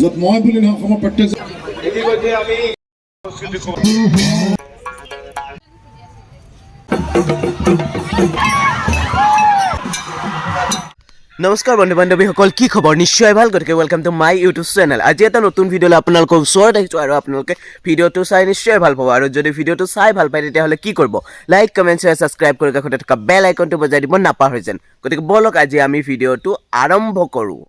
য'ত মই বুলি নহয় অসমৰ প্ৰত্যেকজন নমস্কাৰ বন্ধু বান্ধৱীসকল, কি খবৰ? নিশ্চয় ভাল। গতিকে welcome to my YouTube channel. আজি এটা নতুন ভিডিঅ'লৈ আপোনালোকৰ ওচৰত আহিছোঁ আৰু আপোনালোকে ভিডিঅ'টো চাই নিশ্চয় ভাল পাব। আৰু যদি ভিডিঅ'টো চাই ভাল পায় তেতিয়াহ'লে কি কৰিব? লাইক, কমেণ্ট, শ্বেয়াৰ, ছাবস্ক্ৰাইব কৰি কাষতে থকা বেল আইকনটো বজাই দিব নাপাহৰে যেন। গতিকে ব'লক আজি আমি ভিডিঅ'টো আৰম্ভ কৰোঁ।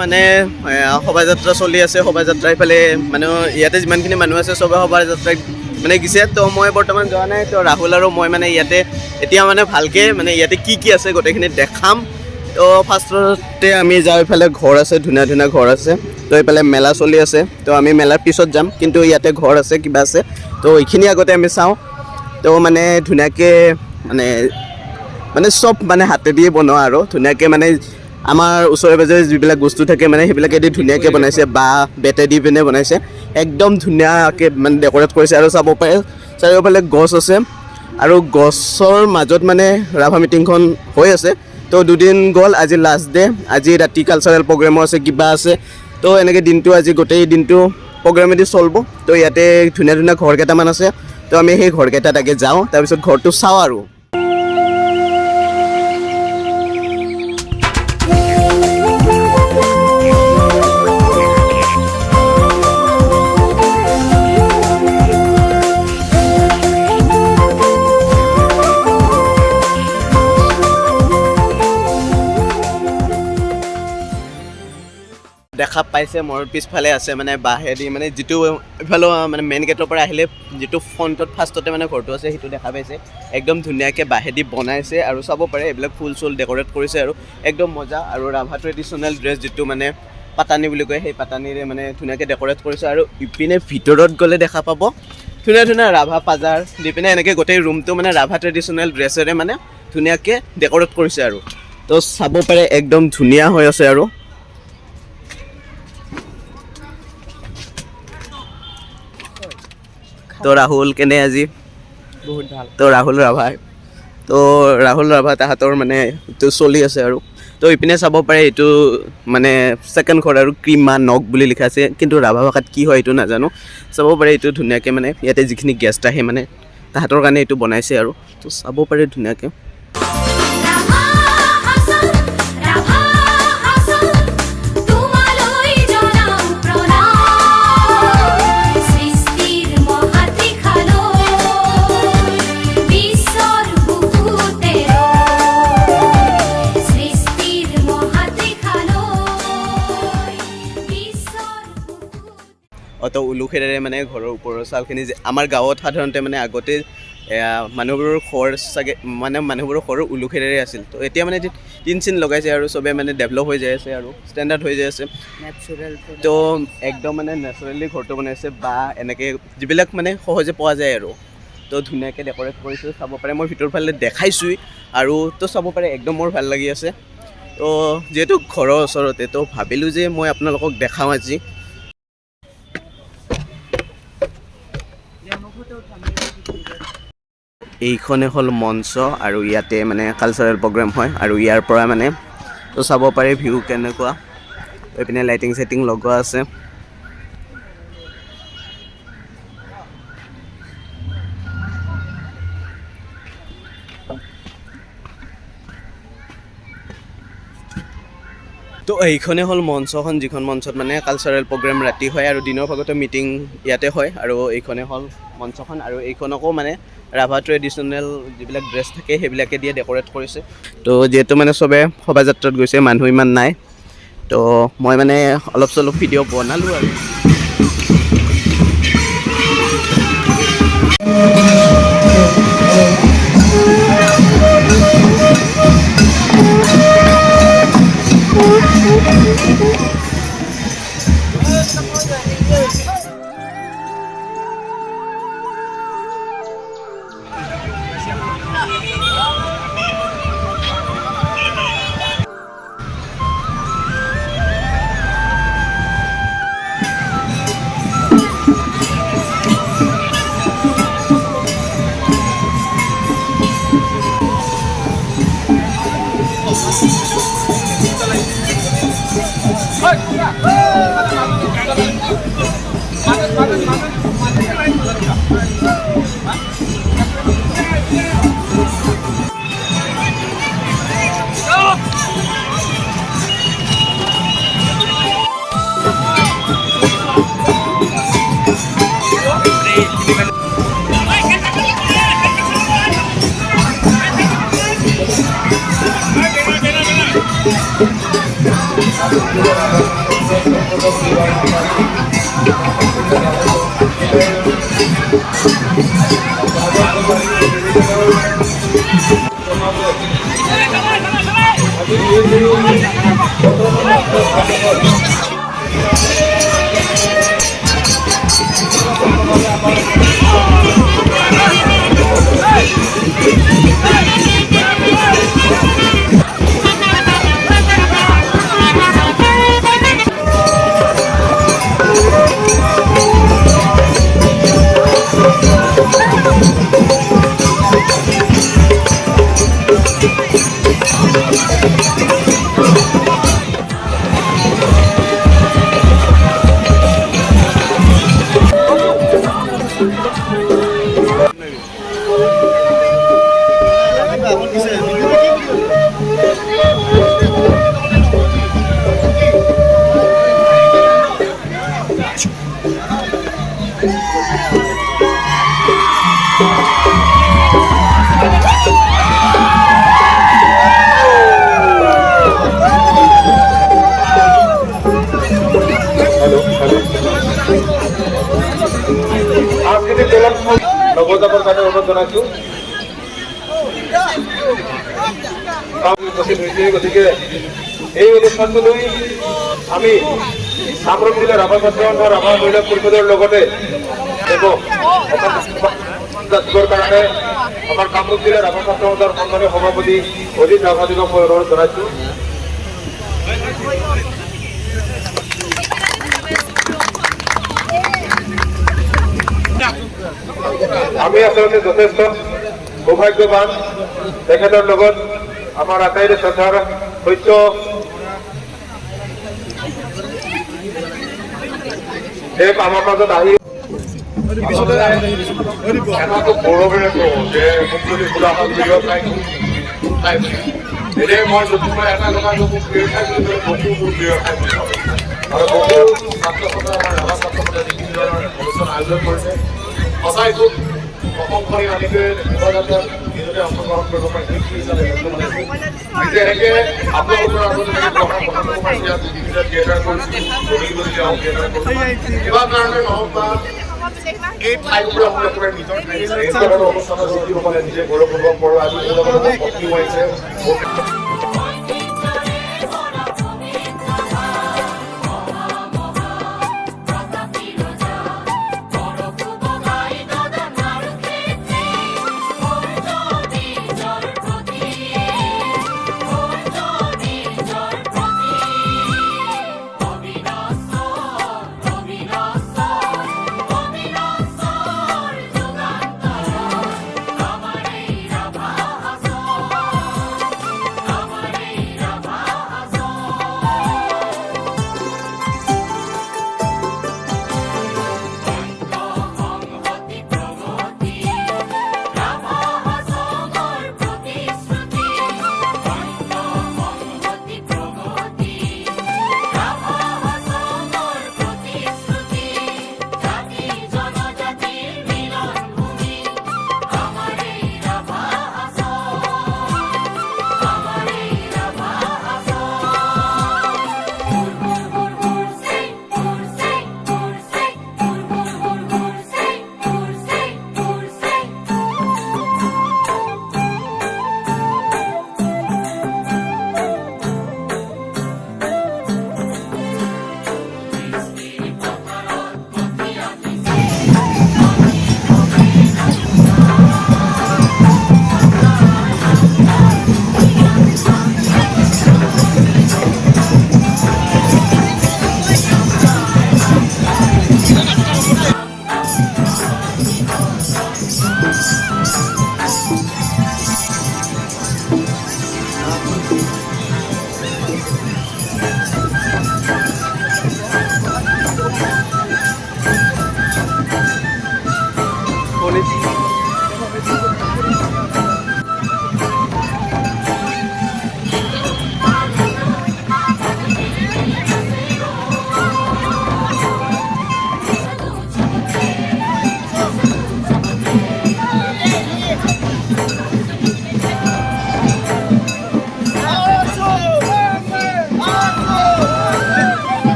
মানে শোভাযাত্ৰা চলি আছে। শোভাযাত্ৰা ইফালে মানে ইয়াতে যিমানখিনি মানুহ আছে চবে শোভাযাত্ৰাত মানে গিছে। তো মই বৰ্তমান যোৱা নাই। তো ৰাহুল আৰু মই মানে ইয়াতে এতিয়া মানে ভালকৈ মানে ইয়াতে কি আছে গোটেইখিনি দেখাম। তো ফাৰ্ষ্টতে আমি যাওঁ, ইফালে ঘৰ আছে, ধুনীয়া ধুনীয়া ঘৰ আছে। তো এইফালে মেলা চলি আছে। তো আমি মেলাৰ পিছত যাম, কিন্তু ইয়াতে ঘৰ আছে, কিবা আছে। তো এইখিনি আগতে আমি চাওঁ। তো মানে ধুনীয়াকৈ মানে চব মানে হাতেদিয়ে বনোৱা আৰু ধুনীয়াকৈ মানে আমাৰ ওচৰে পাজৰে যিবিলাক বস্তু থাকে মানে সেইবিলাকেদি ধুনীয়াকৈ বনাইছে, বা বেতে দি পিনে বনাইছে। একদম ধুনীয়াকৈ মানে ডেক'ৰেট কৰিছে। আৰু চাব পাৰে চাৰিওফালে গছ আছে, আৰু গছৰ মাজত মানে ৰাভা মিটিংখন হৈ আছে। তো দুদিন গ'ল, আজি লাষ্ট ডে। আজি ৰাতি কালচাৰেল প্ৰগ্ৰেমো আছে, কিবা আছে। তো এনেকৈ দিনটো আজি গোটেই দিনটো প্ৰগ্ৰেমেদি চলিব। তো ইয়াতে ধুনীয়া ধুনীয়া ঘৰ কেইটামান আছে। তো আমি সেই ঘৰকেইটাত আগে যাওঁ, তাৰপিছত ঘৰটো চাওঁ আৰু। দেখা পাইছে মোৰ পিছফালে আছে মানে বাঁহেদি, মানে যিটো ইফালে মানে মেইন গেটৰ পৰা আহিলে যিটো ফ্ৰণ্টত ফাৰ্ষ্টতে মানে ঘৰটো আছে সেইটো দেখা পাইছে। একদম ধুনীয়াকৈ বাঁহেদি বনাইছে, আৰু চাব পাৰে এইবিলাক ফুল চুল ডেক'ৰেট কৰিছে আৰু একদম মজা। আৰু ৰাভা ট্ৰেডিশ্যনেল ড্ৰেছ যিটো মানে পাতানি বুলি কয়, সেই পাতানিৰে মানে ধুনীয়াকৈ ডেক'ৰেট কৰিছে। আৰু ইপিনে ভিতৰত গ'লে দেখা পাব ধুনীয়া ধুনীয়া ৰাভা পাজাৰ দি পিনে এনেকৈ গোটেই ৰুমটো মানে ৰাভা ট্ৰেডিশ্যনেল ড্ৰেছেৰে মানে ধুনীয়াকৈ ডেক'ৰেট কৰিছে। আৰু তো চাব পাৰে একদম ধুনীয়া হৈ আছে। আৰু তো ৰাহুল কেনে আজি? বহুত ভাল। তো ৰাহুল ৰাভা তাহাঁতৰ মানে এইটো চলি আছে। আৰু তো ইপিনে চাব পাৰে এইটো মানে ছেকেণ্ড ঘৰ, আৰু ক্ৰীমা নগ বুলি লিখা আছে, কিন্তু ৰাভা ভাষাত কি হয় এইটো নাজানো। চাব পাৰে এইটো ধুনীয়াকৈ মানে ইয়াতে যিখিনি গেষ্ট আহে মানে তাহাঁতৰ কাৰণে এইটো বনাইছে। আৰু তো চাব পাৰে ধুনীয়াকৈ। তো উলুখেৰেৰে মানে ঘৰৰ ওপৰৰ চালখিনি যে আমাৰ গাঁৱত সাধাৰণতে মানে আগতে মানুহবোৰৰ ঘৰ চাগে মানে মানুহবোৰৰ ঘৰৰ উলুখেৰেৰে আছিল। তো এতিয়া মানে টিন চিন লগাইছে আৰু চবে মানে ডেভেলপ হৈ যাই আছে আৰু ষ্টেণ্ডাৰ্ড হৈ যাই আছে। তো একদম মানে নেচাৰেলি ঘৰটো বনাইছে, বা এনেকৈ যিবিলাক মানে সহজে পোৱা যায় আৰু। তো ধুনীয়াকৈ ডেক'ৰেট কৰিছে, চাব পাৰে। মই ভিতৰৰ ফালে দেখাইছোঁৱেই, আৰু তো চাব পাৰে একদম মোৰ ভাল লাগি আছে। তো যিহেতু ঘৰৰ ওচৰতে, তো ভাবিলোঁ যে মই আপোনালোকক দেখাওঁ আজি। এইখনে হ'ল মঞ্চ, আৰু ইয়াতে মানে কালচাৰেল প্ৰগ্ৰেম হয়। আৰু ইয়াৰ পৰা মানে তো চাব পাৰে ভিউ কেনেকুৱা। এইপিনে লাইটিং চাইটিং লগোৱা আছে। তো এইখনে হ'ল মঞ্চখন, যিখন মঞ্চত মানে কালচাৰেল প্ৰগ্ৰেম ৰাতি হয়, আৰু দিনৰ ভাগতে মিটিং ইয়াতে হয়। আৰু এইখনে হ'ল মঞ্চখন, আৰু এইখনকো মানে ৰাভা ট্ৰেডিশ্যনেল যিবিলাক ড্ৰেছ থাকে সেইবিলাকে দিয়ে ডেক'ৰেট কৰিছে। তো যিহেতু মানে চবে শোভাযাত্ৰাত গৈছে, মানুহ ইমান নাই, তো মই মানে অলপ চলপ ভিডিঅ' বনালোঁ আৰু। নৱজাতৰ কাৰণে অনুৰোধ জনাইছোঁ। উপস্থিত হৈছে, গতিকে এই অনুষ্ঠানটোলৈ আমি কামৰূপ জিলা ৰাভা ছাত্ৰ সন্থা ৰাভা মহিলা পৰিষদৰ লগতে যাচিবৰ কাৰণে আমাৰ কামৰূপ জিলা ৰাভা ছাত্ৰ সন্থাৰ সন্মানীয় সভাপতি অজিত ৰাভাদেৱক মই অনুৰোধ জনাইছোঁ। আমি আচলতে যথেষ্ট সৌভাগ্যৱান, তেখেতৰ লগত আমাৰ আটাইৰে শ্ৰদ্ধাৰ সত্য দেৱ আমাৰ মাজত আহি এটাটো গৌৰৱেৰে কওঁ যে মোক যদি গোলাঘাট প্ৰিয় ঠাই এনে মই যদিও এটা কথা মোৰ প্ৰিয় ঠাই বুলি ক'লে বকো মোৰ প্ৰিয় ঠাই আৰু বকো ছাত্ৰ সন্থা আমাৰ ৰাভা ছাত্ৰ সন্থাই বিভিন্ন ধৰণৰ অনুষ্ঠান আয়োজন কৰিছে। সঁচাই খুব অসমখনি আদিকে শোভাযাত্ৰাত নিজকে অংশগ্ৰহণ কৰিব পাৰিছে এনেকে আপোনালোকৰ আগত বিভিন্ন থিয়েটাৰ কৰিছোঁ, কিবা কাৰণে নহওক বা এই ঠাইবোৰ আপুনি একেবাৰে নিজৰ ঠাই অনুষ্ঠানৰ শিল্পীসকলে নিজে গৌৰৱ অনুভৱ কৰোঁ। আজি মোৰ লগত ভক্তি হৈছে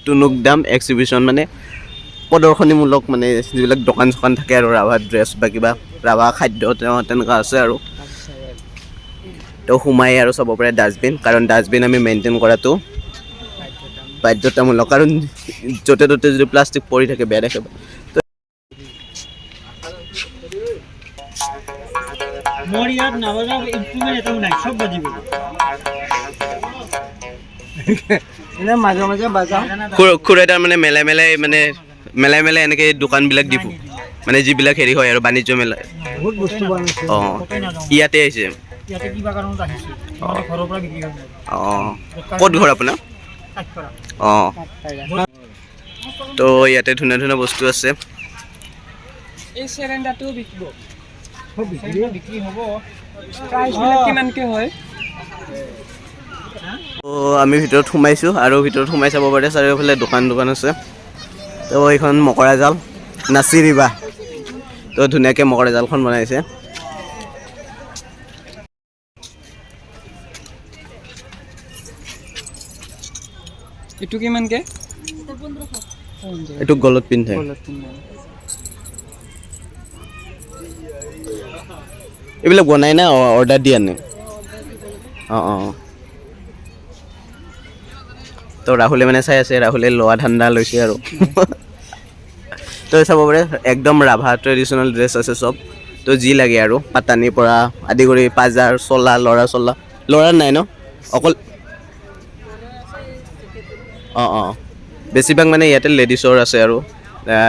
টুনুকদাম এক্সিবিশ্যন মানে প্ৰদৰ্শনীমূলক মানে যিবিলাক দোকান চোকান থাকে আৰু ৰাভা ড্ৰেছ বা কিবা ৰাভা খাদ্য তেনেকুৱা আছে আৰু তো সোমাই আৰু চাব পাৰে ডাষ্টবিন, কাৰণ ডাষ্টবিন আমি মেইনটেইন কৰাটো বাধ্যতামূলক, কাৰণ য'তে ত'তে যদি প্লাষ্টিক পৰি থাকে বেয়া দেখিব। মোৰ ইয়াত নবজা ইনষ্ট্ৰুমেণ্ট এটা নাই, চব বাজিব। এনে মাজে মাজে বাজাওঁ। খুৰাই তাৰ মানে মেলাই মেলাই এনেকৈ দোকানবিলাক দিব, মানে যিবিলাক হেৰি হয় আৰু বাণিজ্য মেলা। বহুত বস্তু বনাইছে। অঁ, ইয়াতে আহিছে। ইয়াতে কিবা কাৰণত আহিছোঁ, ঘৰৰ পৰা বিক্ৰী কৰিব। অঁ, ক'ত ঘৰ আপোনাৰ? অঁ, তো ইয়াতে ধুনীয়া ধুনীয়া বস্তু আছে। এই চেৰেণ্ডাৰটোও বিকিব, বিক্ৰী হ'ব। প্ৰাইচবিলাক কিমানকৈ হয়? তো আমি ভিতৰত সোমাইছোঁ আৰু ভিতৰত সোমাই চাব পাৰে চাৰিওফালে দোকান আছে। তো এইখন মকৰা জাল নাচিৰিবা, তো ধুনীয়াকৈ মকৰা জালখন বনাইছে। এইটো কিমানকৈ? এইটো গলত পিন্ধে। এইবিলাক বনাই না অৰ্ডাৰ দি আনে? অঁ অঁ, তো ৰাহুলে মানে চাই আছে, ৰাহুলে লোৱা ধান্দা লৈছে আৰু তো চাব পাৰে একদম ৰাভা ট্ৰেডিশ্যনেল ড্ৰেছ আছে চব, তো যি লাগে আৰু পাতানিৰ পৰা আদি কৰি পাজাৰ চলা ল'ৰাৰ নাই ন, অকল অঁ অঁ, বেছিভাগ মানে ইয়াতে লেডিছৰ আছে আৰু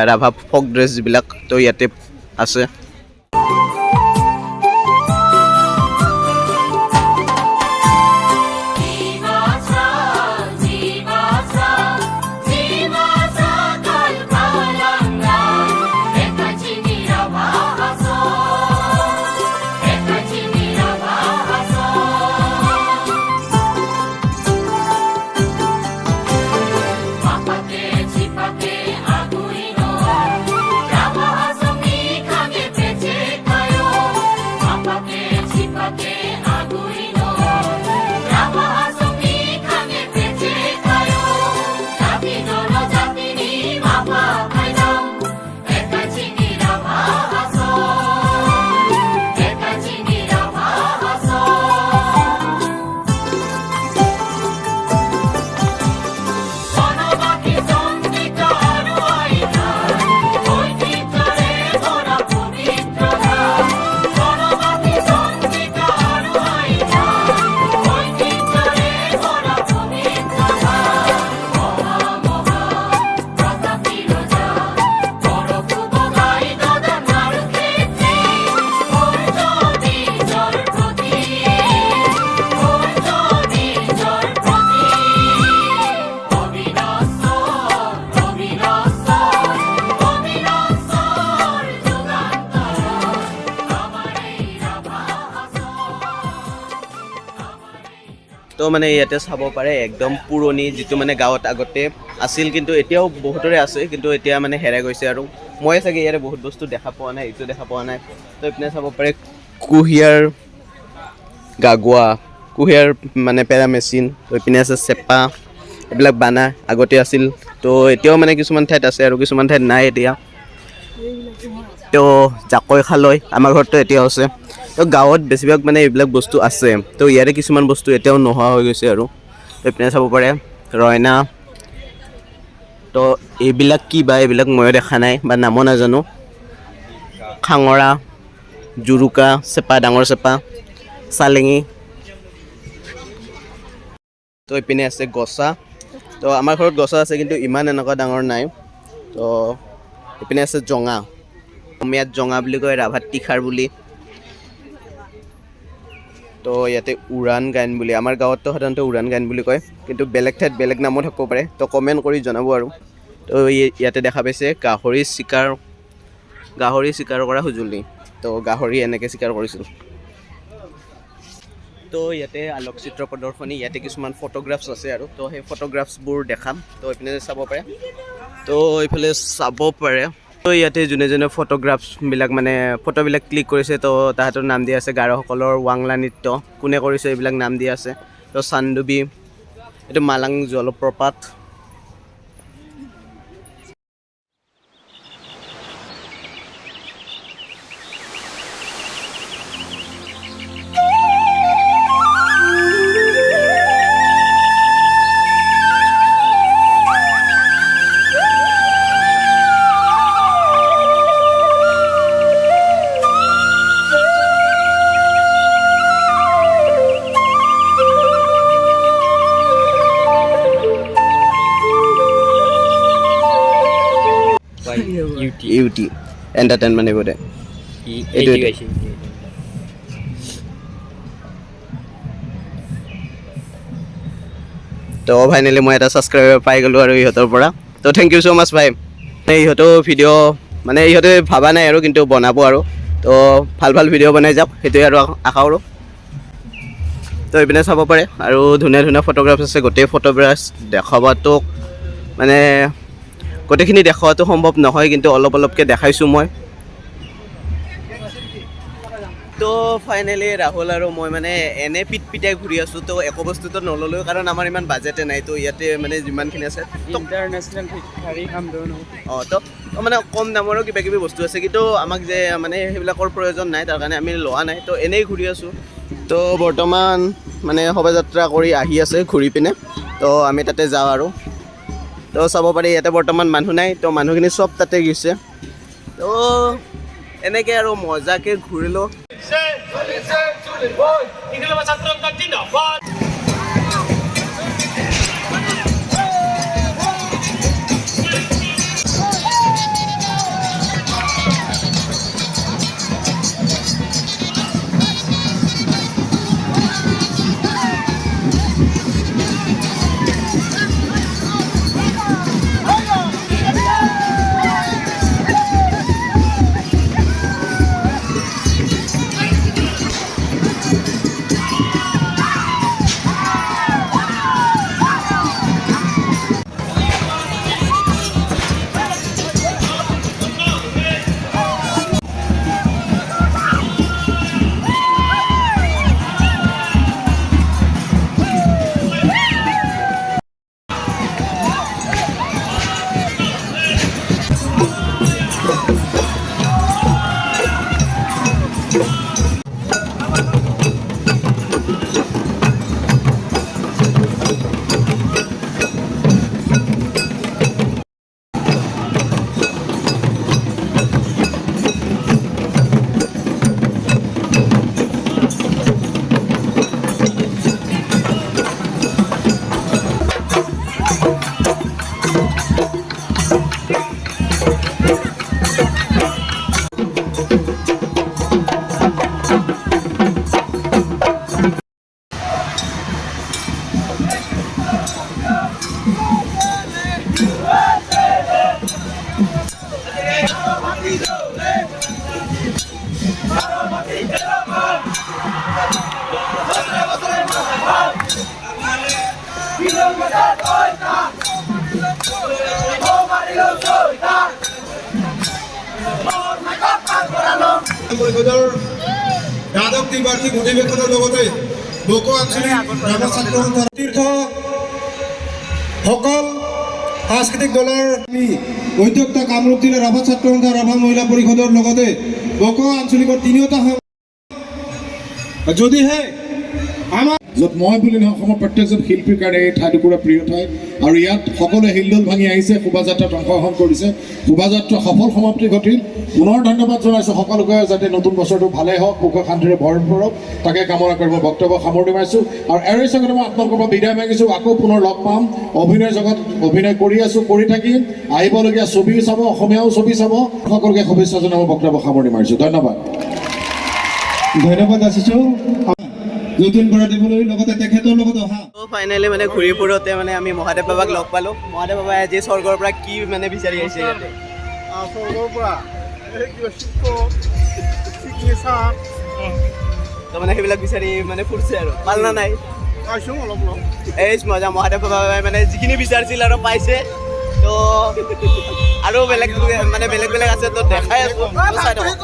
ৰাভা ফক ড্ৰেছ যিবিলাক, তো ইয়াতে আছে। তো মানে ইয়াতে চাব পাৰে একদম পুৰণি যিটো মানে গাঁৱত আগতে আছিল, কিন্তু এতিয়াও বহুতৰে আছে, কিন্তু এতিয়া মানে হেৰাই গৈছে। আৰু মই চাগে ইয়াতে বহুত বস্তু দেখা পোৱা নাই, এইটো দেখা পোৱা নাই। তো এইপিনে চাব পাৰে কুঁহিয়াৰ গাগুৱা, কুঁহিয়াৰ মানে পেৰা মেচিন, তো এইপিনে আছে চেপা, এইবিলাক বানা আগতে আছিল। তো এতিয়াও মানে কিছুমান ঠাইত আছে আৰু কিছুমান ঠাইত নাই এতিয়া। তো জাকৈ খালৈ আমাৰ ঘৰততো এতিয়াও আছে। তো গাঁৱত বেছিভাগ মানে এইবিলাক বস্তু আছে, তো ইয়াৰে কিছুমান বস্তু এতিয়াও নোহোৱা হৈ গৈছে। আৰু এইপিনে চাব পাৰে ৰয়না, তো এইবিলাক কি বা এইবিলাক ময়ো দেখা নাই বা নামো নাজানো। খাঙৰা, জুৰুকা, চেপা, ডাঙৰ চেপা, চালেঙি। তো এইপিনে আছে গছা। তো আমাৰ ঘৰত গছা আছে কিন্তু ইমান এনেকুৱা ডাঙৰ নাই। তো এইপিনে আছে জঙা, অসমীয়াত জঙা বুলি কয়, ৰাভাত টিখাৰ বুলি। তো ইয়াতে উৰাণ গাইন বুলি, আমাৰ গাঁৱততো সাধাৰণতে উৰাণ গাইন বুলি কয়, কিন্তু বেলেগ ঠাইত বেলেগ নামো থাকিব পাৰে। তো কমেণ্ট কৰি জনাব আৰু। তো ইয়াতে দেখা পাইছে গাহৰি চিকাৰ কৰা সঁজুলি। তো গাহৰি এনেকৈ চিকাৰ কৰিছিল। তো ইয়াতে আলোকচিত্ৰ প্ৰদৰ্শনী, ইয়াতে কিছুমান ফটোগ্ৰাফছ আছে আৰু। তো সেই ফটোগ্ৰাফছবোৰ দেখাম। তো এইপিনে চাব পাৰে। তো এইফালে চাব পাৰে। তো ইয়াতে যোনে যোনে ফটোগ্ৰাফছবিলাক মানে ফটোবিলাক ক্লিক কৰিছে, তো তাহাঁতৰ নাম দিয়া আছে। গাৰোসকলৰ ৱাংলা নৃত্য কোনে কৰিছে এইবিলাক নাম দিয়া আছে। তো চানডুবি, এইটো মালাং জলপ্ৰপাত। ইউটি এণ্টাৰটেইনমেণ্ট এইবোৰ দে। তো ফাইনেলি মই এটা ছাবস্ক্ৰাইবাৰ পাই গ'লোঁ আৰু ইহঁতৰ পৰা। তো থেংক ইউ ছ' মাছ ভাই। ইহঁতেও ভিডিঅ' মানে ইহঁতে ভাবা নাই আৰু, কিন্তু বনাব আৰু। তো ভাল ভাল ভিডিঅ' বনাই যাওক, সেইটোৱে আৰু আশা কৰোঁ। তো এইপিনে চাব পাৰে আৰু ধুনীয়া ধুনীয়া ফটোগ্ৰাফছ আছে। গোটেই ফটোগ্ৰাফছ দেখাবাতো মানে গোটেইখিনি দেখুৱাটো সম্ভৱ নহয়, কিন্তু অলপ অলপকৈ দেখাইছোঁ মই। তো ফাইনেলি ৰাহুল আৰু মই মানে এনে পিটাই ঘূৰি আছোঁ। তো একো বস্তুটো নল'লোঁ কাৰণ আমাৰ ইমান বাজেটে নাই। তো ইয়াতে মানে যিমানখিনি আছে ইণ্টাৰনেশ্যনেল ভিক্ষাৰী কাম তো মানে কম দামৰো কিবা কিবি বস্তু আছে, কিন্তু আমাক যে মানে সেইবিলাকৰ প্ৰয়োজন নাই, তাৰ কাৰণে আমি লোৱা নাই। তো এনেই ঘূৰি আছোঁ। তো বৰ্তমান মানে শোভাযাত্ৰা কৰি আহি আছে ঘূৰি পিনে। তো আমি তাতে যাওঁ আৰু। তো চাব পাৰি ইয়াতে বৰ্তমান মানুহ নাই। তো মানুহখিনি চব তাতে গৈছে। তো এনেকৈ আৰু মজাকৈ ঘূৰিলোঁ। পৰিষদৰ দ্বাদশ ত্ৰিবাৰ্ষিক অধিৱেশনৰ লগতে বকো আঞ্চলিক ৰাভা ছাত্ৰ সন্থাৰ সকল সাংস্কৃতিক দলৰ উদ্যোক্তা কামৰূপ জিলা ৰাভা ছাত্ৰ সন্থা ৰাভা মহিলা পৰিষদৰ লগতে বকো আঞ্চলিকৰ তিনিওটা যদিহে আমাৰ য'ত মই বুলি নহয় অসমৰ প্ৰত্যেকজন শিল্পীৰ কাৰণে এই ঠাইটুকুৰা প্ৰিয় ঠাই আৰু ইয়াত সকলোৱে হিলদোল ভাঙি আহিছে, শোভাযাত্ৰাত অংশগ্ৰহণ কৰিছে, শোভাযাত্ৰা সফল সমাপ্তি ঘটিল। পুনৰ ধন্যবাদ জনাইছোঁ সকলোকে, যাতে নতুন বছৰটো ভালেই হওক, সুখ শান্তিৰে ভৰণ কৰক, তাকে কামনা কৰি মই বক্তব্য সামৰণি মাৰিছোঁ। আৰু এৰে চাগতে মই আপোনালোকৰ পৰা বিদায় মাগিছোঁ, আকৌ পুনৰ লগ পাম। অভিনয় জগত অভিনয় কৰি আছোঁ, কৰি থাকিম, আহিবলগীয়া ছবি চাব, অসমীয়াও ছবি চাব। সকলোকে শুভেচ্ছা জনাই মই বক্তব্য সামৰণি মাৰিছোঁ। ধন্যবাদ। ধন্যবাদ আছিছোঁ যতীন বৰা দেৱলৈ, লগতে তেখেতৰ লগত অহা ফাইনেলি মানে ঘূৰি ফুৰোতে মানে আমি মহাদেৱ বাবাক লগ পালোঁ। মহাদেৱ বাবাই আজি স্বৰ্গৰ পৰা কি মানে বিচাৰি আহিছে ইয়াতে? স্বৰ্গৰ পৰা তো মানে সেইবিলাক বিচাৰি মানে ফুৰিছে আৰু পাল না নাই পাইছোঁ অলপ অলপ। এই মজা, মহাদেৱ বাবাই মানে যিখিনি বিচাৰিছিল আৰু পাইছে। তো আৰু বেলেগ মানে বেলেগ বেলেগ আছে, তো দেখাই আছোঁ। চাই থাকক।